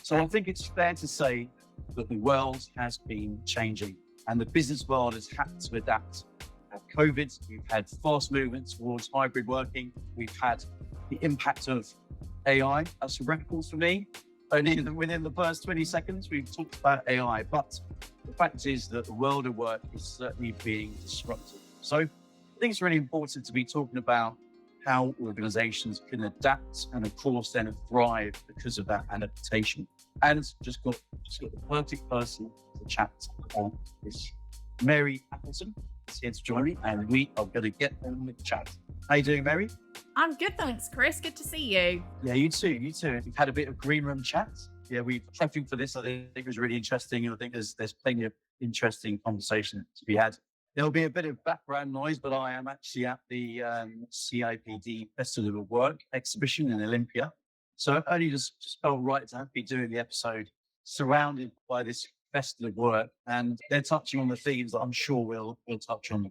So I think it's fair to say that the world has been changing and the business world has had to adapt. COVID, we've had fast movements towards hybrid working. We've had the impact of AI. That's a record for me. Only within the first 20 seconds, we've talked about AI. But the fact is that the world of work is certainly being disrupted. So I think it's really important to be talking about how organizations can adapt and, of course, then thrive because of that adaptation. And just got the perfect person to chat on this. Mary Appleton is here to join me, and we are going to get on with the chat. How you doing, Mary? I'm good, thanks, Chris. Good to see you. Yeah, you too. We've had a bit of green room chat. Yeah, we've prepping for this. I think it was really interesting. I think there's plenty of interesting conversation to be had. There'll be a bit of background noise, but I am actually at the CIPD Festival of Work exhibition in Olympia. So it only just felt right to be doing the episode surrounded by this Festival of Work. And they're touching on the themes that I'm sure we'll touch on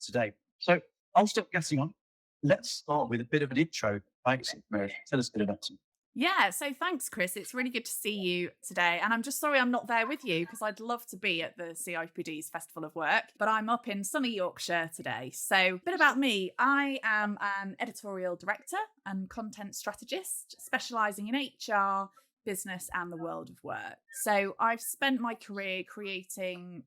today. So I'll stop guessing on. Let's start with a bit of an intro. Thanks, Mary. Tell us a bit about you. Yeah, so thanks, Chris. It's really good to see you today. And I'm just sorry I'm not there with you because I'd love to be at the CIPD's Festival of Work, but I'm up in sunny Yorkshire today. So a bit about me. I am an editorial director and content strategist specialising in HR, business and the world of work. So I've spent my career creating,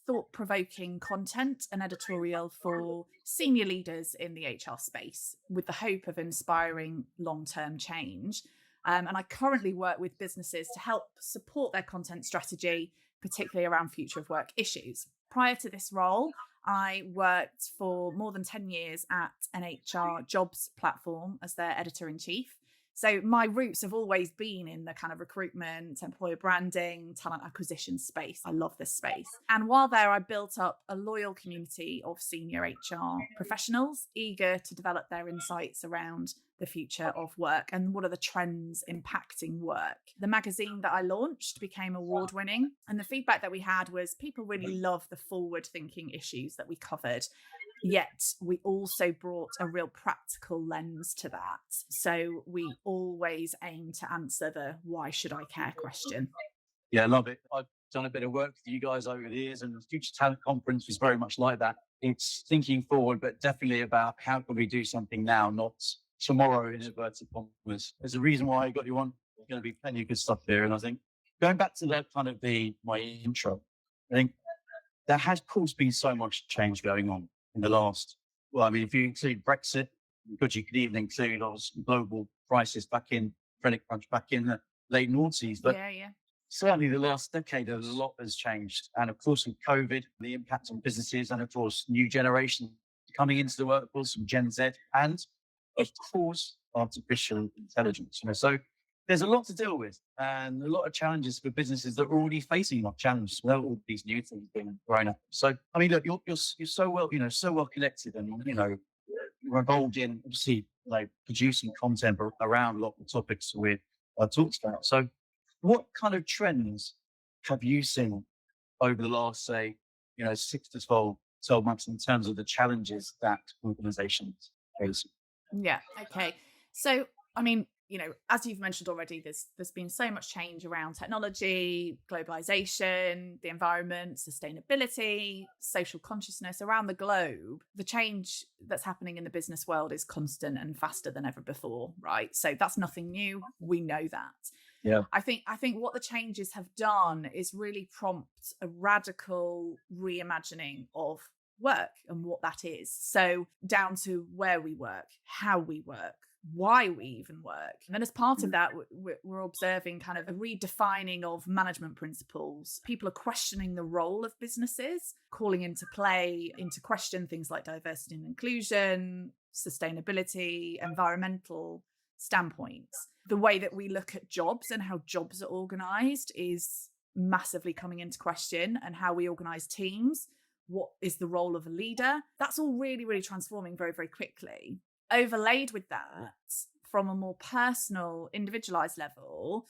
thought-provoking content and editorial for senior leaders in the HR space with the hope of inspiring long-term change. And I currently work with businesses to help support their content strategy, particularly around future of work issues. Prior to this role, I worked for more than 10 years at an HR jobs platform as their editor-in-chief. So my roots have always been in the kind of recruitment, employer branding, talent acquisition space. I love this space. And while there, I built up a loyal community of senior HR professionals eager to develop their insights around the future of work and what are the trends impacting work. The magazine that I launched became award-winning, and the feedback that we had was people really love the forward-thinking issues that we covered. Yet we also brought a real practical lens to that. So we always aim to answer the why should I care question. Yeah, I love it. I've done a bit of work with you guys over the years, and the Future Talent Conference was very much like that. It's thinking forward, but definitely about how can we do something now, not tomorrow in inverted commas. There's a reason why I got you on. There's going to be plenty of good stuff here. And I think going back to that kind of my intro, I think there has, of course, been so much change going on in the last, if you include Brexit, but you could even include global crisis credit crunch back in the late noughties. But certainly the last decade, a lot has changed. And of course, with COVID, the impact on businesses, and of course, new generation coming into the workforce from Gen Z, and of course, artificial intelligence. So there's a lot to deal with and a lot of challenges for businesses that are already facing that challenge. Well, all these new things being grown up. So, look, you're so well connected, and, you're involved in obviously producing content around a lot of the topics we've talked about. So what kind of trends have you seen over the last, 6 to 12 months in terms of the challenges that organizations face? Yeah. Okay. So, as you've mentioned already, there's been so much change around technology, globalization, the environment, sustainability, social consciousness around the globe. The change that's happening in the business world is constant and faster than ever before, right? So that's nothing new. We know that. Yeah. I think what the changes have done is really prompt a radical reimagining of work and what that is. So down to where we work, how we work, why we even work. And then as part of that, we're observing kind of a redefining of management principles. People are questioning the role of businesses, calling into question things like diversity and inclusion, sustainability, environmental standpoints. The way that we look at jobs and how jobs are organised is massively coming into question, and how we organise teams. What is the role of a leader? That's all really, really transforming very, very quickly. Overlaid with that, from a more personal, individualized level,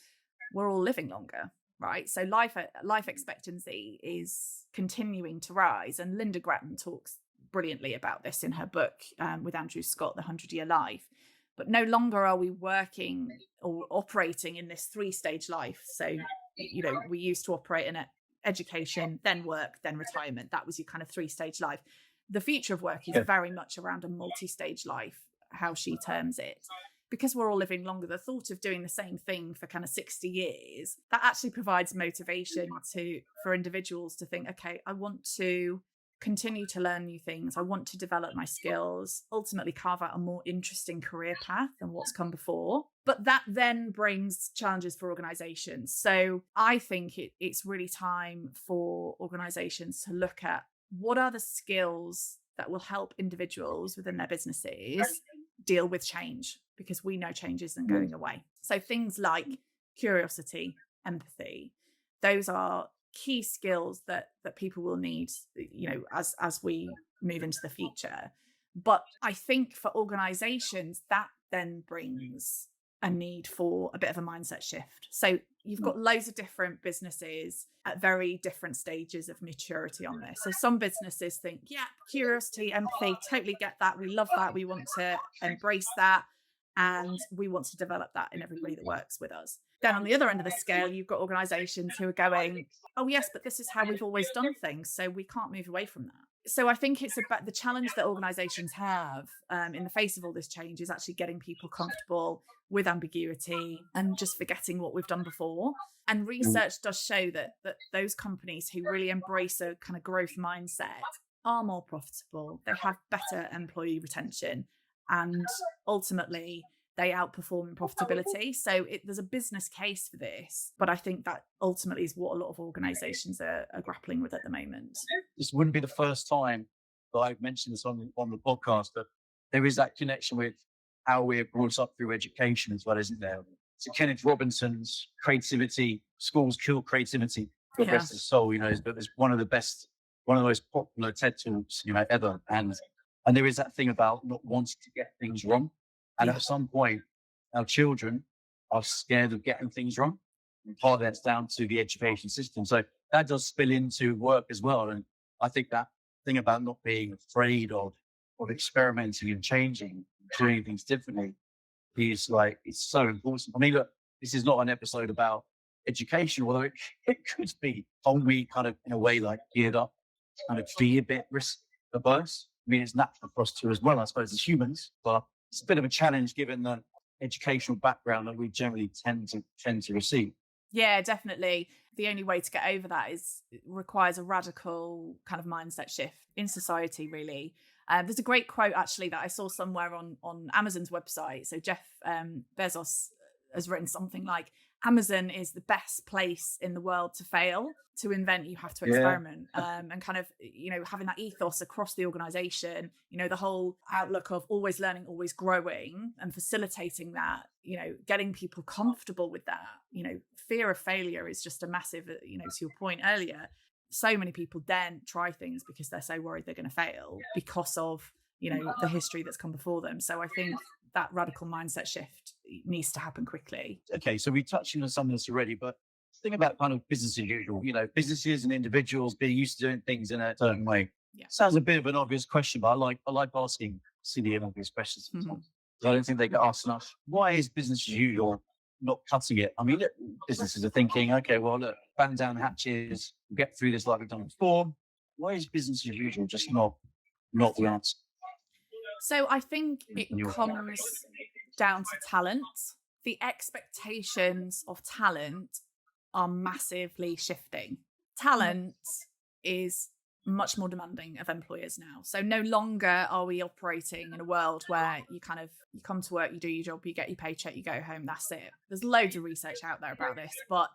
we're all living longer, right? So life expectancy is continuing to rise. And Linda Grattan talks brilliantly about this in her book with Andrew Scott, The 100-Year Life. but no longer are we working or operating in this 3-stage life. So, we used to operate in education, then work, then retirement. That was your kind of 3-stage life. The future of work is very much around a multi-stage life, how she terms it. Because we're all living longer, the thought of doing the same thing for kind of 60 years, that actually provides motivation for individuals to think, okay, I want to continue to learn new things. I want to develop my skills, ultimately carve out a more interesting career path than what's come before. But that then brings challenges for organizations. So I think it's really time for organizations to look at what are the skills that will help individuals within their businesses deal with change, because we know change isn't going away. So things like curiosity, empathy, those are key skills that people will need, as we move into the future. But I think for organizations, that then brings a need for a bit of a mindset shift. So you've got loads of different businesses at very different stages of maturity on this. So some businesses think, yeah, curiosity, empathy, totally get that. We love that. We want to embrace that. And we want to develop that in everybody that works with us. Then on the other end of the scale, you've got organizations who are going, oh, yes, but this is how we've always done things. So we can't move away from that. So I think it's about the challenge that organizations have in the face of all this change is actually getting people comfortable with ambiguity and just forgetting what we've done before. And research does show that those companies who really embrace a kind of growth mindset are more profitable. They have better employee retention. And ultimately, they outperform in profitability. So there's a business case for this. But I think that ultimately is what a lot of organizations are grappling with at the moment. This wouldn't be the first time that I've mentioned this on the podcast, but there is that connection with how we're brought up through education as well, isn't there? So Kenneth Robinson's creativity, schools kill creativity, the rest of the soul, it's one of the most popular TED talks, ever. And there is that thing about not wanting to get things wrong. And at some point, our children are scared of getting things wrong. And part of that's down to the education system. So that does spill into work as well. And I think that thing about not being afraid of experimenting and changing, doing things differently is it's so important. I mean, look, this is not an episode about education, although it could be. Aren't we kind of, in a way, geared up, kind of be a bit risk averse? I mean, it's natural for us to as well, I suppose, as humans, but it's a bit of a challenge given the educational background that we generally tend to receive. Yeah, definitely. The only way to get over that requires a radical kind of mindset shift in society, really. There's a great quote, actually, that I saw somewhere on Amazon's website. So Jeff Bezos has written something like, Amazon is the best place in the world to fail. To invent, you have to experiment. And kind of, having that ethos across the organization, the whole outlook of always learning, always growing, and facilitating that, getting people comfortable with that. Fear of failure is just a massive, to your point earlier. So many people then try things because they're so worried they're going to fail because of, the history that's come before them. So I think that radical mindset shift needs to happen quickly. Okay, so we touched on some of this already, but think about kind of business as usual. Businesses and individuals being used to doing things in a certain way. Yeah. Sounds a bit of an obvious question, but I like asking silly and obvious questions sometimes. Mm-hmm. I don't think they get asked enough. Why is business as usual not cutting it? I mean, look, businesses are thinking, okay, well, look, batten down hatches, we'll get through this like we've done before. Why is business as usual just not the answer? So I think it comes down to talent. The expectations of talent are massively shifting. Talent is much more demanding of employers now. So no longer are we operating in a world where you come to work, you do your job, you get your paycheck, you go home, that's it. There's loads of research out there about this, but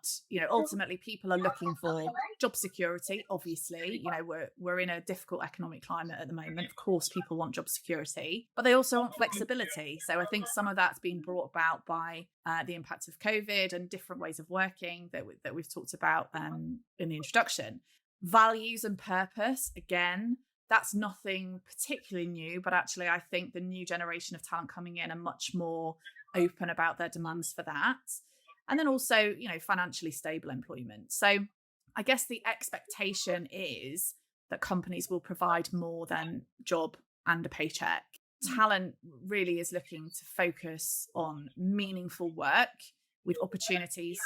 ultimately people are looking for job security. Obviously, we're in a difficult economic climate at the moment. Of course, people want job security, but they also want flexibility. So I think some of that's been brought about by the impact of COVID and different ways of working that we've talked about in the introduction. Values and purpose, again, that's nothing particularly new, but actually I think the new generation of talent coming in are much more open about their demands for that. And then also, financially stable employment. So I guess the expectation is that companies will provide more than job and a paycheck. talent really is looking to focus on meaningful work with opportunities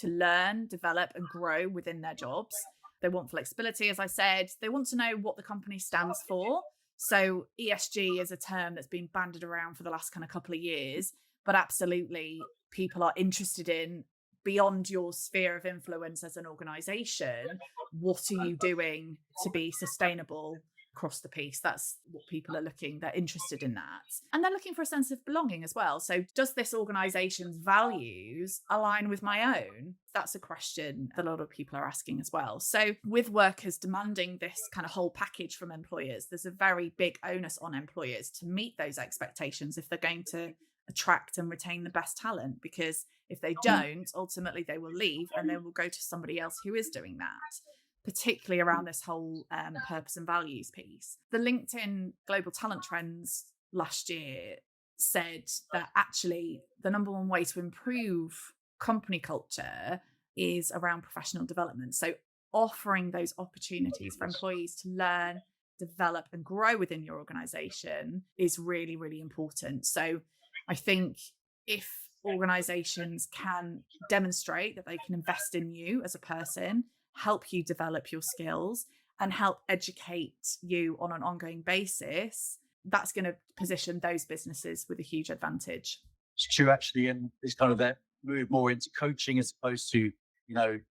to learn, develop, and grow within their jobs. They want flexibility, as I said. They want to know what the company stands for. So ESG is a term that's been bandied around for the last kind of couple of years, but absolutely people are interested in, beyond your sphere of influence as an organization, what are you doing to be sustainable across the piece? That's what people are looking, they're interested in that. And they're looking for a sense of belonging as well. So does this organization's values align with my own? That's a question that a lot of people are asking as well. So with workers demanding this kind of whole package from employers, there's a very big onus on employers to meet those expectations if they're going to attract and retain the best talent, because if they don't, ultimately they will leave and they will go to somebody else who is doing that, particularly around this whole purpose and values piece. The LinkedIn Global Talent Trends last year said that actually the number one way to improve company culture is around professional development. So offering those opportunities for employees to learn, develop, and grow within your organization is really, really important. So I think if organizations can demonstrate that they can invest in you as a person, help you develop your skills, and help educate you on an ongoing basis, that's going to position those businesses with a huge advantage. It's true, actually, and it's kind of that move more into coaching as opposed to,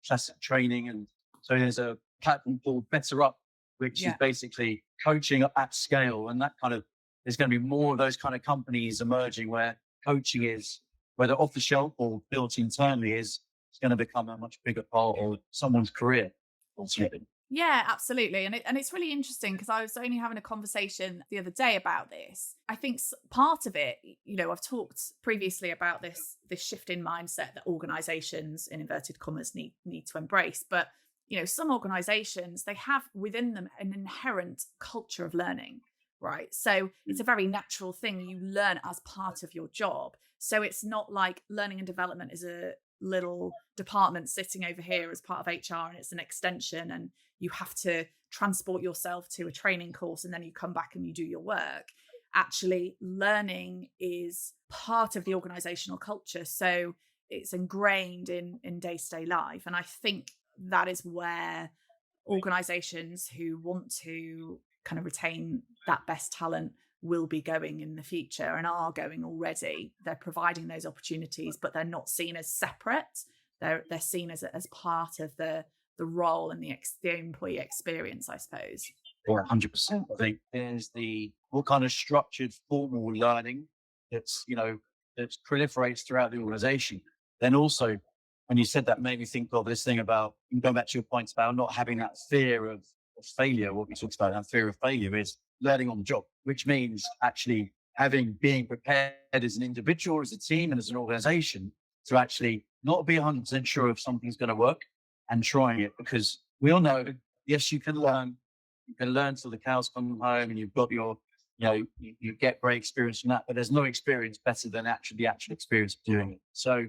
classic training. And so there's a platform called Better Up, which is basically coaching at scale. And that kind of, there's going to be more of those kind of companies emerging where coaching is, whether off the shelf or built internally, it's going to become a much bigger part of someone's career. Ultimately. Yeah, absolutely. And it's really interesting because I was only having a conversation the other day about this. I think part of it, I've talked previously about this shift in mindset that organizations, in inverted commas, need to embrace. But, some organizations, they have within them an inherent culture of learning, right? So it's a very natural thing. You learn as part of your job. So it's not like learning and development is a little department sitting over here as part of HR and it's an extension and you have to transport yourself to a training course and then you come back and you do your work. Actually, learning is part of the organizational culture. So it's ingrained in day-to-day life. And I think that is where organizations who want to kind of retain that best talent will be going in the future and are going already. They're providing those opportunities, but they're not seen as separate. They're seen as part of the role and the employee experience, I suppose. Or 100%. I think there's what kind of structured formal learning that proliferates throughout the organization. Then also, when you said that, made me think of this thing about, going back to your points about not having that fear of failure. What we talked about, that fear of failure is learning on the job, which means actually being prepared as an individual, as a team, and as an organization to actually not be 100% sure if something's going to work and trying it, because we all know, yes, you can learn till the cows come home and you've got your, you get great experience from that, but there's no experience better than the actual experience of doing it. So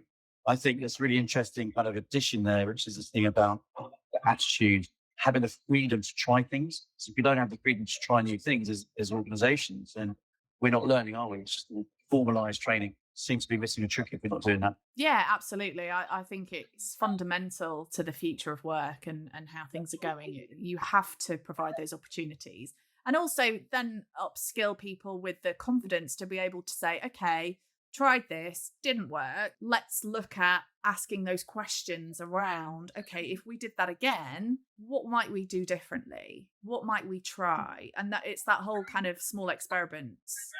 I think that's really interesting kind of addition there, which is this thing about the attitude, having the freedom to try things. So if you don't have the freedom to try new things as organizations, then we're not learning, are we? It's just formalized training. Seems to be missing a trick if we're not doing that. Yeah, absolutely. I think it's fundamental to the future of work and how things are going. You have to provide those opportunities and also then upskill people with the confidence to be able to say, okay, tried this, didn't work. Let's look at asking those questions around, okay, if we did that again, what might we do differently? What might we try? And that it's that whole kind of small experiments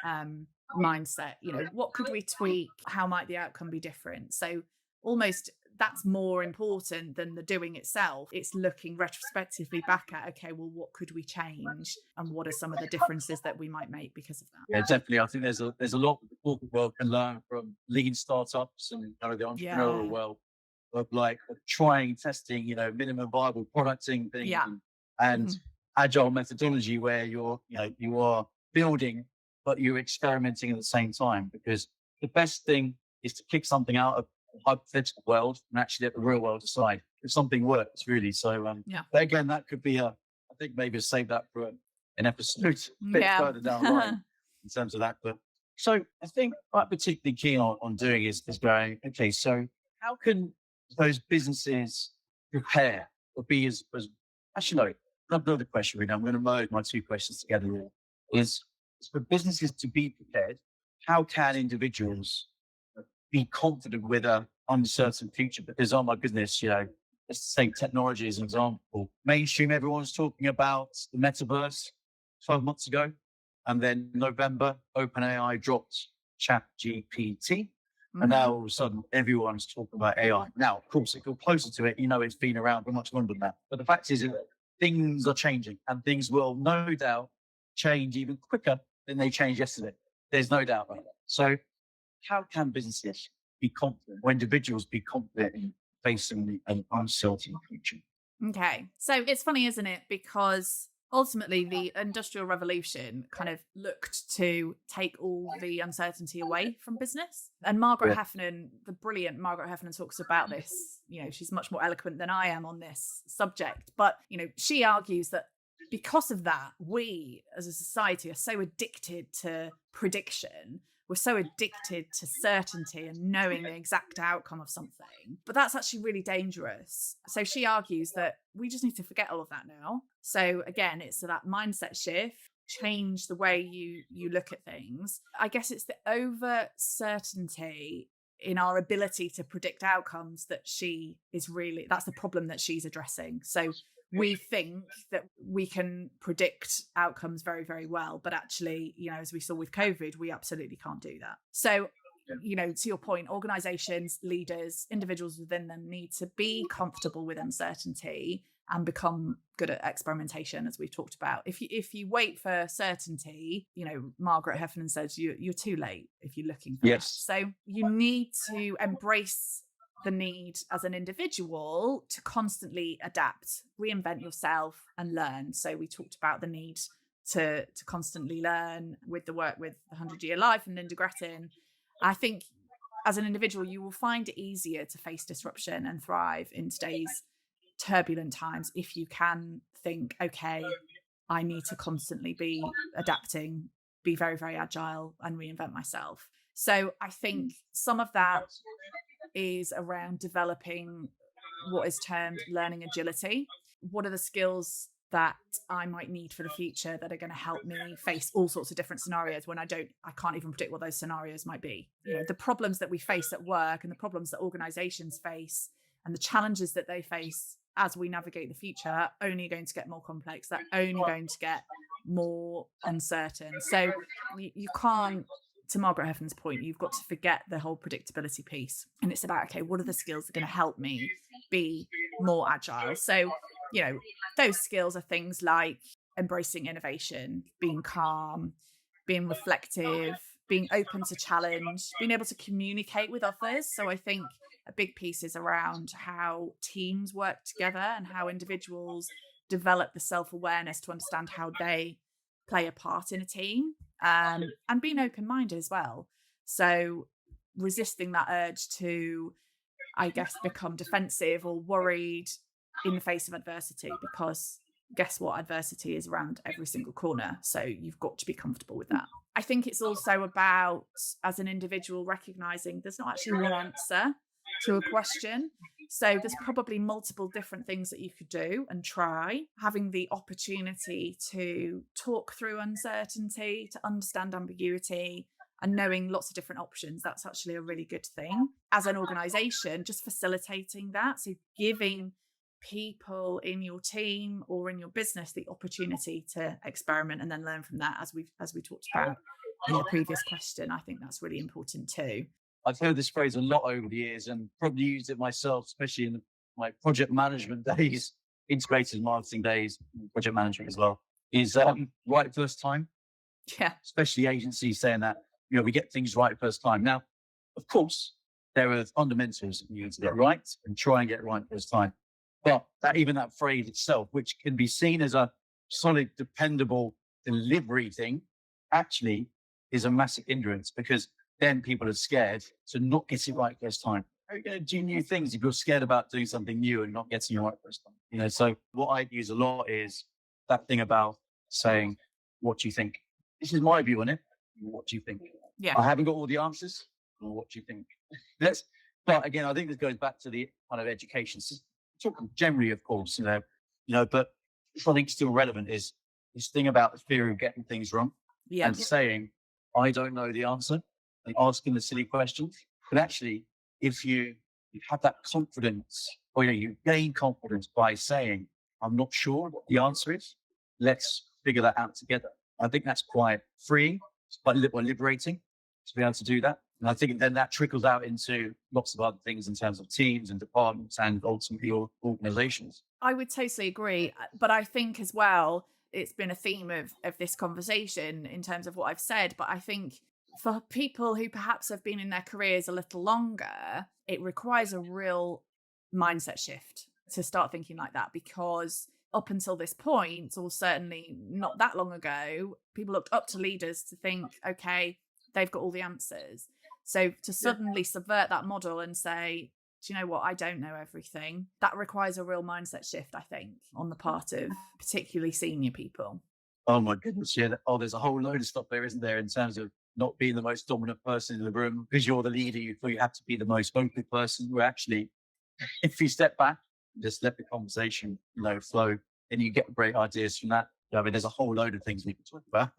mindset, what could we tweak? How might the outcome be different? So almost that's more important than the doing itself. It's looking retrospectively back at, okay, well, what could we change? And what are some of the differences that we might make because of that? Yeah, definitely. I think there's a lot that the corporate world can learn from lean startups and kind of the entrepreneurial world of trying, testing, minimum viable producting things and agile methodology where you are building, but you're experimenting at the same time, because the best thing is to kick something out of hypothetical world and actually let the real world decide if something works, really. So but again, that could be I think maybe save that for an episode a bit further down the line. in terms of that. But so I think what I'm particularly keen on doing is going, okay, so how can those businesses prepare or be as actually, no, another question, really. I'm going to merge my two questions together here, is for businesses to be prepared, how can individuals be confident with a uncertain future? Because, oh my goodness, let's take technology as an example. Mainstream, everyone's talking about the metaverse 12 months ago. And then November, OpenAI dropped ChatGPT. And now all of a sudden, everyone's talking about AI. Now, of course, if you're closer to it, it's been around for much longer than that. But the fact is that things are changing and things will no doubt change even quicker than they changed yesterday. There's no doubt about that. So how can businesses be confident or individuals be confident in facing an uncertain future? Okay. So it's funny, isn't it? Because ultimately the Industrial Revolution kind of looked to take all the uncertainty away from business. And Margaret Heffernan, the brilliant Margaret Heffernan, talks about this. She's much more eloquent than I am on this subject. But, she argues that because of that, we as a society are so addicted to prediction. We're so addicted to certainty and knowing the exact outcome of something. But that's actually really dangerous. So she argues that we just need to forget all of that now. So again, it's that mindset shift, change the way you look at things. I guess it's the over certainty in our ability to predict outcomes that that's the problem that she's addressing. So we think that we can predict outcomes very, very well, but actually, as we saw with COVID, we absolutely can't do that. So, to your point, organizations, leaders, individuals within them need to be comfortable with uncertainty and become good at experimentation, as we've talked about. If you wait for certainty, Margaret Heffernan says you're too late if you're looking for that. So you need to embrace the need as an individual to constantly adapt, reinvent yourself and learn. So we talked about the need to constantly learn with the work with 100-Year Life and Linda Grettin. I think as an individual, you will find it easier to face disruption and thrive in today's turbulent times if you can think, okay, I need to constantly be adapting, be very, very agile and reinvent myself. So I think some of that is around developing what is termed learning agility. What are the skills that I might need for the future that are going to help me face all sorts of different scenarios when I can't even predict what those scenarios might be. The problems that we face at work and the problems that organizations face and the challenges that they face as we navigate the future are only going to get more complex. They're only going to get more uncertain. So you can't, to Margaret Heffernan's point, you've got to forget the whole predictability piece. And it's about, okay, what are the skills that are going to help me be more agile? So, those skills are things like embracing innovation, being calm, being reflective, being open to challenge, being able to communicate with others. So I think a big piece is around how teams work together and how individuals develop the self-awareness to understand how they play a part in a team, and being open-minded as well. So resisting that urge to, I guess, become defensive or worried in the face of adversity, because guess what? Adversity is around every single corner. So you've got to be comfortable with that. I think it's also about, as an individual, recognizing there's not actually one answer to a question. So there's probably multiple different things that you could do and try. Having the opportunity to talk through uncertainty, to understand ambiguity, and knowing lots of different options, that's actually a really good thing. As an organization, just facilitating that. So giving people in your team or in your business the opportunity to experiment and then learn from that, as we talked about in the previous question. I think that's really important too. I've heard this phrase a lot over the years and probably used it myself, especially in my project management days, integrated marketing days, project management as well, is right first time. Yeah. Especially agencies saying that, we get things right first time. Now, of course, there are fundamentals that you need to get right and try and get right first time. But that phrase itself, which can be seen as a solid, dependable delivery thing, actually is a massive hindrance, because then people are scared to not get it right first time. How are you going to do new things if you're scared about doing something new and not getting it right first time? So what I use a lot is that thing about saying, what do you think? This is my view on it. What do you think? Yeah. I haven't got all the answers. Well, what do you think? But again, I think this goes back to the kind of education. Talking generally, of course, but I think still relevant is this thing about the fear of getting things wrong Yeah. and saying, I don't know the answer, and asking the silly questions. But actually, if you have that confidence, or you gain confidence by saying, I'm not sure what the answer is, let's figure that out together. I think that's quite freeing, it's quite liberating to be able to do that. And I think then that trickles out into lots of other things in terms of teams and departments and ultimately organizations. I would totally agree. But I think as well, it's been a theme of this conversation in terms of what I've said. But I think for people who perhaps have been in their careers a little longer, it requires a real mindset shift to start thinking like that, because up until this point, or certainly not that long ago, people looked up to leaders to think, okay, they've got all the answers. So to suddenly subvert that model and say, do you know what, I don't know everything, that requires a real mindset shift, I think, on the part of particularly senior people. Oh my goodness, yeah. Oh, there's a whole load of stuff there, isn't there, in terms of not being the most dominant person in the room because you're the leader. You feel you have to be the most vocal person. Where actually, if you step back, just let the conversation, flow, and you get great ideas from that. I mean, there's a whole load of things we can talk about.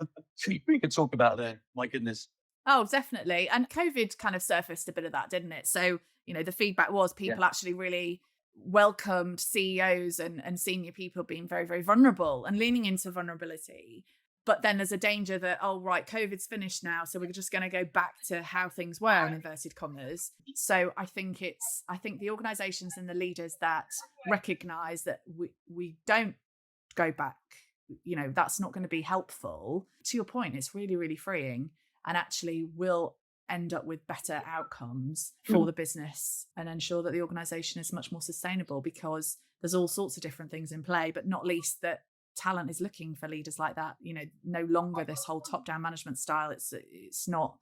We could talk about there. My goodness. Oh, definitely. And COVID kind of surfaced a bit of that, didn't it? So, the feedback was people actually really welcomed CEOs and senior people being very, very vulnerable and leaning into vulnerability. But then there's a danger that, oh, right, COVID's finished now, so we're just going to go back to how things were, in inverted commas. So I think the organisations and the leaders that recognise that we don't go back, that's not going to be helpful. To your point, it's really, really freeing, and actually will end up with better outcomes for the business and ensure that the organisation is much more sustainable, because there's all sorts of different things in play, but not least that talent is looking for leaders like that. No longer this whole top-down management style. It's not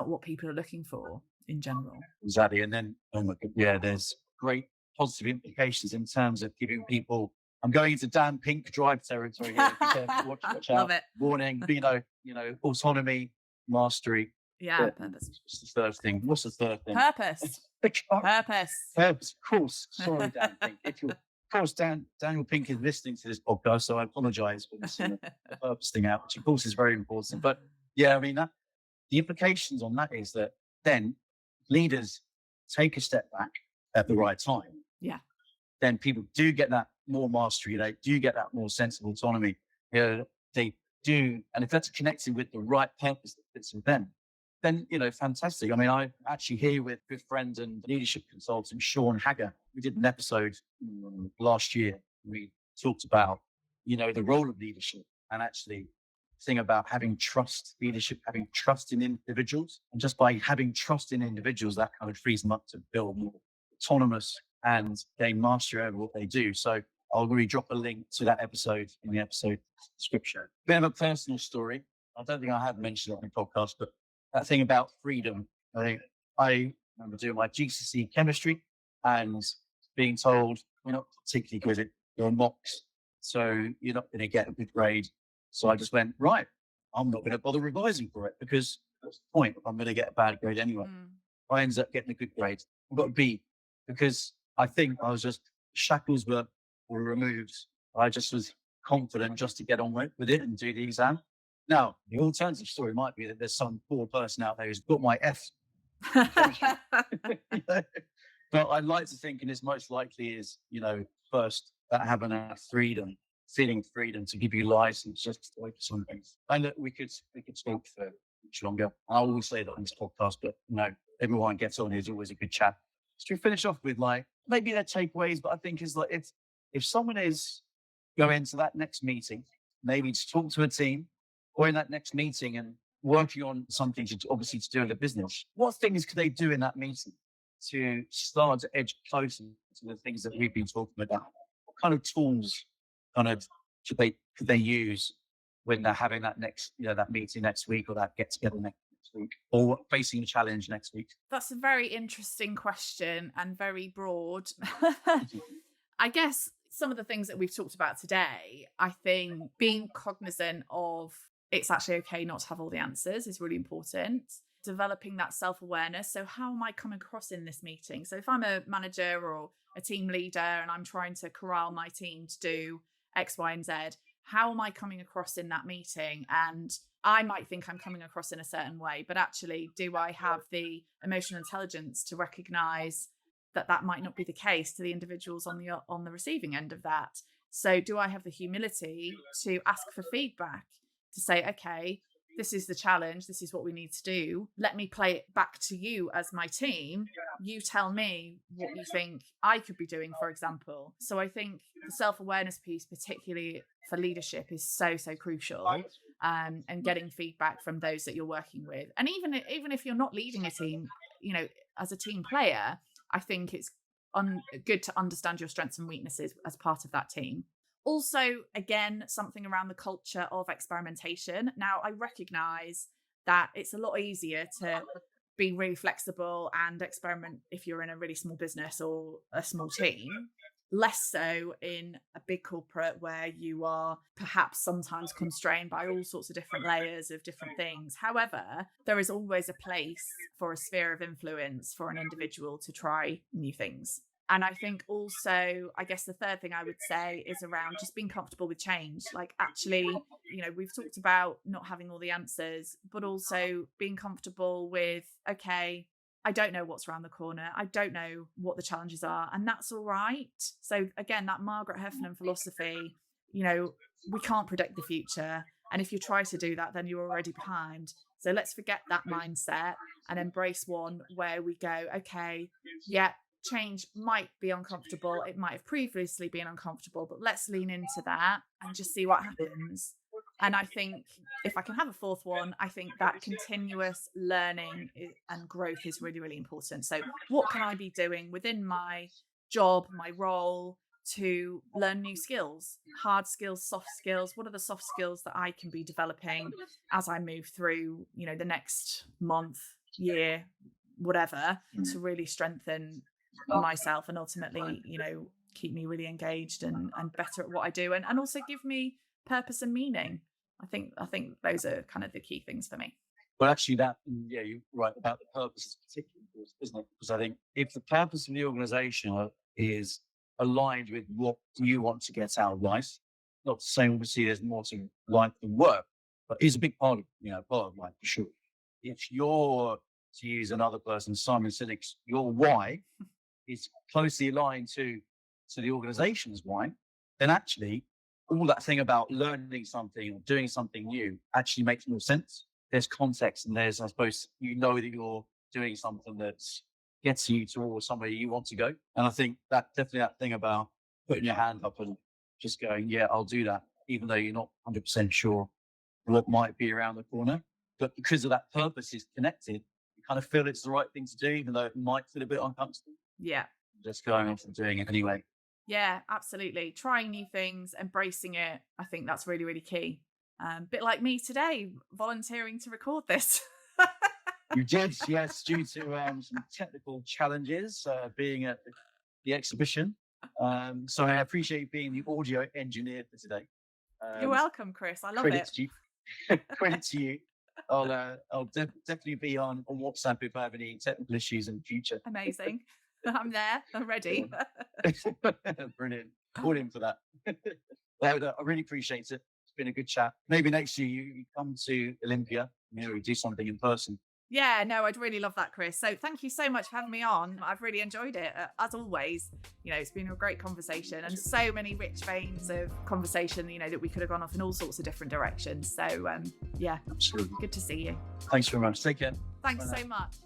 what people are looking for in general. Exactly. And then, oh my God, yeah, there's great positive implications in terms of giving people. I'm going into Dan Pink drive territory here. Watch out. Love it. Warning. Autonomy, mastery. Yeah, purpose. What's the third thing? What's the third thing? Purpose. Purpose. Of course. Sorry, Dan Pink. Of course, Daniel Pink is listening to this podcast, so I apologise for missing the purpose thing out, which of course is very important. But yeah, I mean, the implications on that is that then leaders take a step back at the right time. Yeah. Then people do get that more mastery. They do get that more sense of autonomy. They do, and if that's connected with the right purpose that fits with them, then, fantastic. I mean, I'm actually here with good friend and leadership consultant, Sean Hagger. We did an episode last year. We talked about, the role of leadership and actually thing about having trust, leadership, having trust in individuals. And just by having trust in individuals, that kind of frees them up to build more autonomous and gain mastery over what they do. So I'll really drop a link to that episode in the episode description. Bit of a personal story. I don't think I have mentioned it on the podcast, but that thing about freedom. I remember doing my GCSE chemistry and being told, you're not particularly good at your mocks, so you're not going to get a good grade. So I just went, right, I'm not going to bother revising for it, because what's the point if I'm going to get a bad grade anyway? I ended up getting a good grade. I got a B, because I think I was just, shackles were removed. I just was confident just to get on with it and do the exam. Now, the alternative story might be that there's some poor person out there who's got my F. But I'd like to think, and it's most likely is, first, that having a feeling freedom to give you license just to focus on things. And that we could talk for much longer. I always say that on this podcast, but everyone gets on. It's always a good chat. So we finish off with maybe their takeaways, but I think is if someone is going to that next meeting, maybe to talk to a team, or in that next meeting and working on something to do in the business, what things could they do in that meeting to start to edge closer to the things that we've been talking about? What kind of tools could they use when they're having that next, that meeting next week, or that get together next week, or facing a challenge next week? That's a very interesting question and very broad. I guess some of the things that we've talked about today, I think being cognizant of it's actually okay not to have all the answers is really important. Developing that self-awareness. So how am I coming across in this meeting? So if I'm a manager or a team leader and I'm trying to corral my team to do X, Y, and Z, how am I coming across in that meeting? And I might think I'm coming across in a certain way, but actually, do I have the emotional intelligence to recognize that that might not be the case to the individuals on the receiving end of that? So do I have the humility to ask for feedback, to say, okay, this is the challenge, this is what we need to do. Let me play it back to you as my team. You tell me what you think I could be doing, for example. So I think the self-awareness piece, particularly for leadership, is so crucial. And getting feedback from those that you're working with. And even if you're not leading a team, as a team player, I think it's good to understand your strengths and weaknesses as part of that team. Also, again, something around the culture of experimentation. Now, I recognize that it's a lot easier to be really flexible and experiment if you're in a really small business or a small team. Less so in a big corporate where you are perhaps sometimes constrained by all sorts of different layers of different things. However, there is always a place for a sphere of influence for an individual to try new things. And I think also, I guess the third thing I would say is around just being comfortable with change. Like actually, we've talked about not having all the answers, but also being comfortable with, okay, I don't know what's around the corner. I don't know what the challenges are, and that's all right. So again, that Margaret Heffernan philosophy, we can't predict the future. And if you try to do that, then you're already behind. So let's forget that mindset and embrace one where we go, okay, yeah, change might be uncomfortable. It might have previously been uncomfortable, but let's lean into that and just see what happens. And I think if I can have a fourth one, I think that continuous learning and growth is really, really important. So what can I be doing within my job, my role, to learn new skills, hard skills, soft skills? What are the soft skills that I can be developing as I move through, the next month, year, whatever, to really strengthen myself and ultimately, keep me really engaged and better at what I do and also give me purpose and meaning. I think those are kind of the key things for me. Well, actually, you're right about the purpose is particularly important, isn't it? Because I think if the purpose of the organisation is aligned with what you want to get out of life, not to say obviously there's more to life than work, but it's a big part of life for sure. If you're, to use another person, Simon Sinek's, your why is closely aligned to the organisation's why, then actually all that thing about learning something or doing something new actually makes more sense. There's context and there's, I suppose, that you're doing something that's gets you towards somewhere you want to go. And I think that definitely that thing about putting your hand up and just going, yeah, I'll do that, even though you're not 100% sure what might be around the corner. But because of that purpose is connected, you kind of feel it's the right thing to do, even though it might feel a bit uncomfortable. Yeah. Just going off and doing it anyway. Yeah, absolutely. Trying new things, embracing it. I think that's really, really key. Bit like me today, volunteering to record this. You did, yes, due to some technical challenges being at the exhibition. So I appreciate you being the audio engineer for today. You're welcome, Chris. I love credit it. To you. Credit to you. I'll definitely be on WhatsApp if I have any technical issues in the future. Amazing. I'm there. I'm ready. Brilliant. Call in for that. I really appreciate it. It's been a good chat. Maybe next year you come to Olympia, we do something in person. Yeah, no, I'd really love that, Chris. So thank you so much for having me on. I've really enjoyed it. As always, it's been a great conversation and so many rich veins of conversation, that we could have gone off in all sorts of different directions. So, yeah, absolutely. Good to see you. Thanks very much. Take care. Thanks so much.